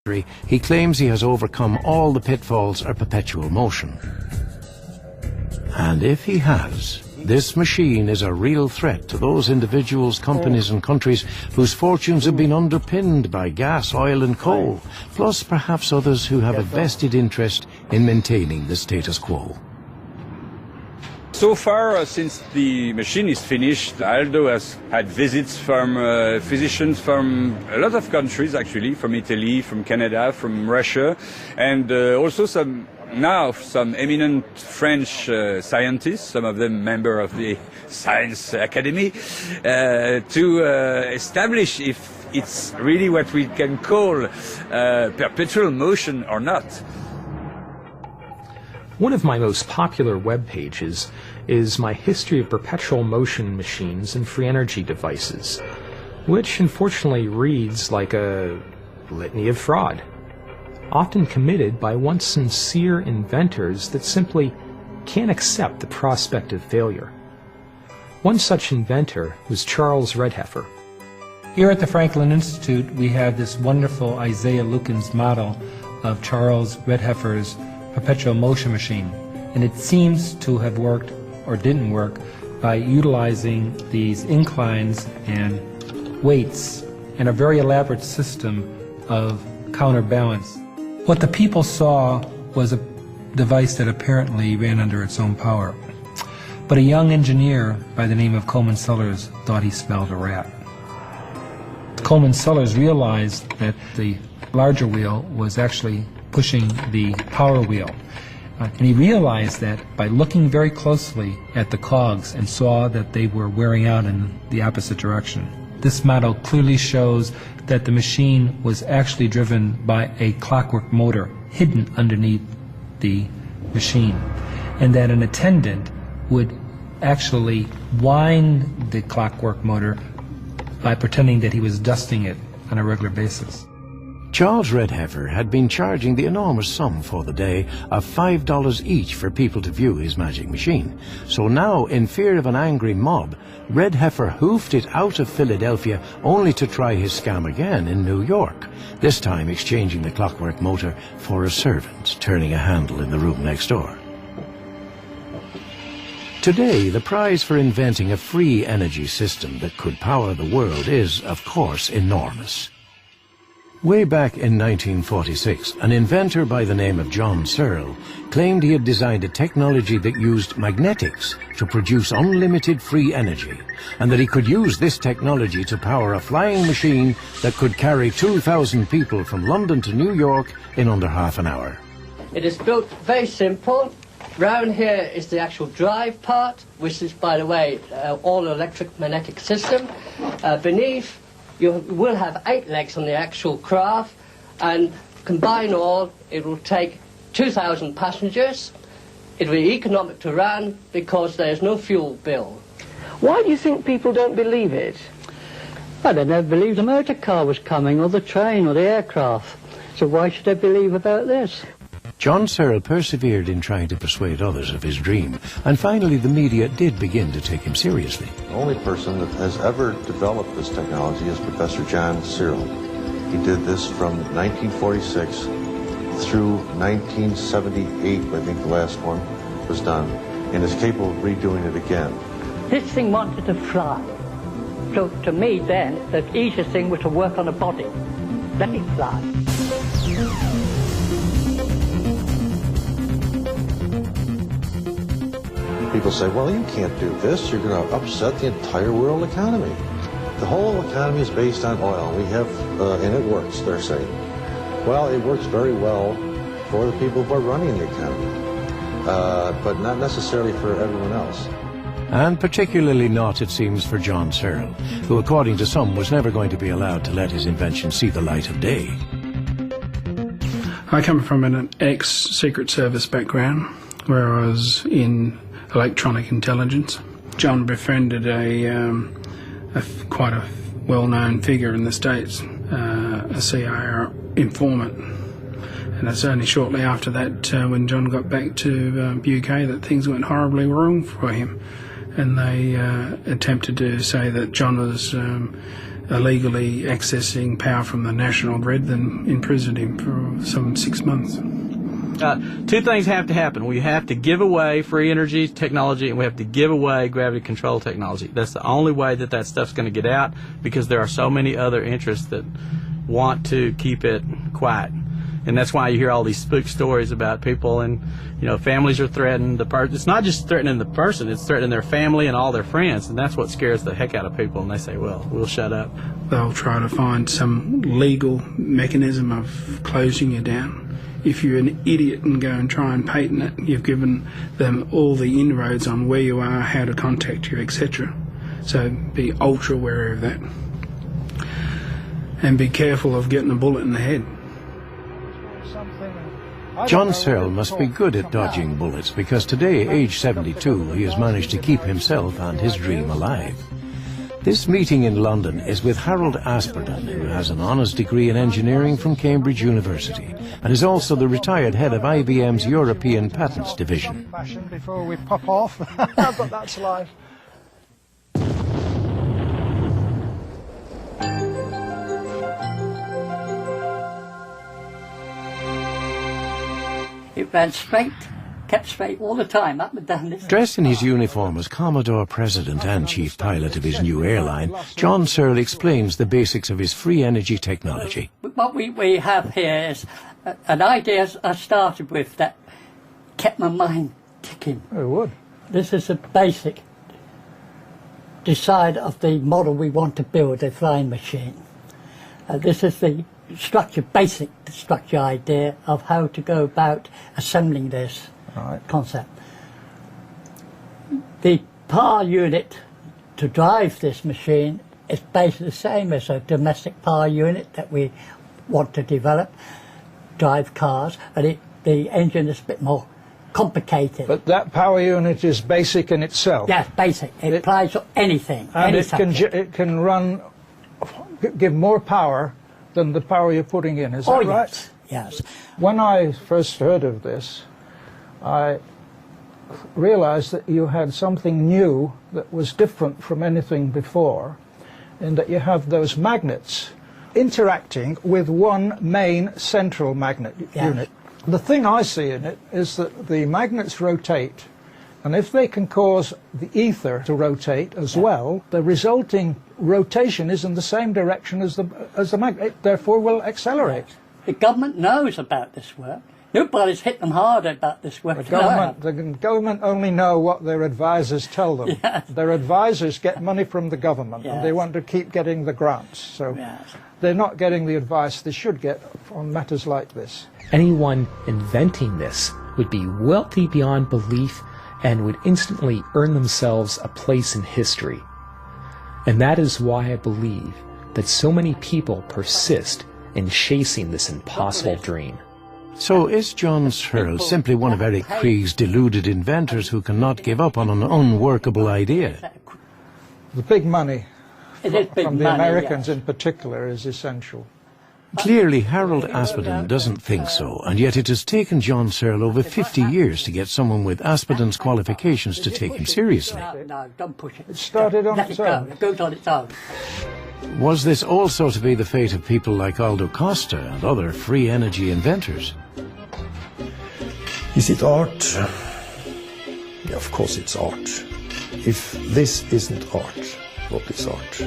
he claims he has overcome all the pitfalls of perpetual motion. And if he has, this machine is a real threat to those individuals, companies and countries whose fortunes have been underpinned by gas, oil and coal, plus perhaps others who have a vested interest in maintaining the status quo. So far, since the machine is finished, Aldo has had visits from physicians from a lot of countries, actually, from Italy, from Canada, from Russia, and also some eminent French scientists, some of them member of the Science Academy, to establish if it's really what we can call perpetual motion or not. One of my most popular web pages is my history of perpetual motion machines and free energy devices, which unfortunately reads like a litany of fraud, often committed by once sincere inventors that simply can't accept the prospect of failure. One such inventor was Charles Redheffer. Here at the Franklin Institute, we have this wonderful Isaiah Lucan's model of Charles Redheffer's perpetual motion machine, and it seems to have worked or didn't work by utilizing these inclines and weights and a very elaborate system of counterbalance. What the people saw was a device that apparently ran under its own power, but a young engineer by the name of Coleman Sellers thought he smelled a rat. Coleman Sellers realized that the larger wheel was actually pushing the power wheel. And he realized that by looking very closely at the cogs and saw that they were wearing out in the opposite direction. This model clearly shows that the machine was actually driven by a clockwork motor hidden underneath the machine, and that an attendant would actually wind the clockwork motor by pretending that he was dusting it on a regular basis. Charles Redheffer had been charging the enormous sum for the day of $5 each for people to view his magic machine. So now, in fear of an angry mob, Redheffer hoofed it out of Philadelphia only to try his scam again in New York, this time exchanging the clockwork motor for a servant turning a handle in the room next door. Today, the prize for inventing a free energy system that could power the world is, of course, enormous. Way back in 1946, an inventor by the name of John Searle claimed he had designed a technology that used magnetics to produce unlimited free energy, and that he could use this technology to power a flying machine that could carry 2,000 people from London to New York in under half an hour. It is built very simple. Round here is the actual drive part, which is, by the way, all electric magnetic system. Beneath, you will have 8 legs on the actual craft, and combine all, it will take 2,000 passengers. It will be economic to run because there is no fuel bill. Why do you think people don't believe it? Well, they never believed the motor car was coming, or the train, or the aircraft. So why should they believe about this? John Searle persevered in trying to persuade others of his dream, and finally the media did begin to take him seriously. The only person that has ever developed this technology is Professor John Searle. He did this from 1946 through 1978, I think the last one was done, and is capable of redoing it again. This thing wanted to fly. So to me then, the easiest thing was to work on a body. Let it fly. People say, well, you can't do this. You're going to upset the entire world economy. The whole economy is based on oil. We have, and it works, they're saying. Well, it works very well for the people who are running the economy, but not necessarily for everyone else. And particularly not, it seems, for John Searle, who, according to some, was never going to be allowed to let his invention see the light of day. I come from an ex-Secret Service background, where I was in electronic intelligence. John befriended quite a well-known figure in the States, a CIA informant. And it's only shortly after that, when John got back to UK, that things went horribly wrong for him. And they attempted to say that John was illegally accessing power from the national grid, then imprisoned him for some 6 months. Two things have to happen. We have to give away free energy technology, and we have to give away gravity control technology. That's the only way that that stuff's going to get out, because there are so many other interests that want to keep it quiet. And that's why you hear all these spook stories about people, and families are threatened. It's not just threatening the person, it's threatening their family and all their friends, and that's what scares the heck out of people. And they say, well, we'll shut up. They'll try to find some legal mechanism of closing you down. If you're an idiot and go and try and patent it, you've given them all the inroads on where you are, how to contact you, etc. So be ultra wary of that. And be careful of getting a bullet in the head. John Searle must be good at dodging bullets, because today, age 72, he has managed to keep himself and his dream alive. This meeting in London is with Harold Asperdon, who has an honours degree in engineering from Cambridge University and is also the retired head of IBM's European Patents Division. Before we pop off, but that's life. It ran straight, kept straight all the time, up and down this. Dressed in his uniform as Commodore President and Chief Pilot of his new airline, John Searle explains the basics of his free energy technology. What we have here is an idea I started with that kept my mind ticking. It would. This is a basic decide of the model we want to build, a flying machine. This is the basic structure idea of how to go about assembling this concept. The power unit to drive this machine is basically the same as a domestic power unit that we want to develop, drive cars, and the engine is a bit more complicated. But that power unit is basic in itself. Yes, basic. It applies to anything. And any it can run, give more power than the power you're putting in, is that right? Yes. When I first heard of this, I realized that you had something new that was different from anything before, in that you have those magnets interacting with one main central magnet unit. The thing I see in it is that the magnets rotate, and if they can cause the ether to rotate as well, the resulting rotation is in the same direction as the magnet, it therefore will accelerate. The government knows about this work. Nobody's hit them hard about this work. The government only know what their advisors tell them. Yes. Their advisors get money from the government, and they want to keep getting the grants. So they're not getting the advice they should get on matters like this. Anyone inventing this would be wealthy beyond belief and would instantly earn themselves a place in history. And that is why I believe that so many people persist in chasing this impossible dream. So is John Searle simply one of Eric Krieg's deluded inventors who cannot give up on an unworkable idea? The big money from the Americans in particular is essential. Clearly, Harold Asperdon doesn't think so, and yet it has taken John Searle over 50 years to get someone with Asperdon's qualifications to take him seriously. No, don't push it. It started on its own. It goes on its own. Was this also to be the fate of people like Aldo Costa and other free energy inventors? Is it art? Yeah, of course it's art. If this isn't art, what is art?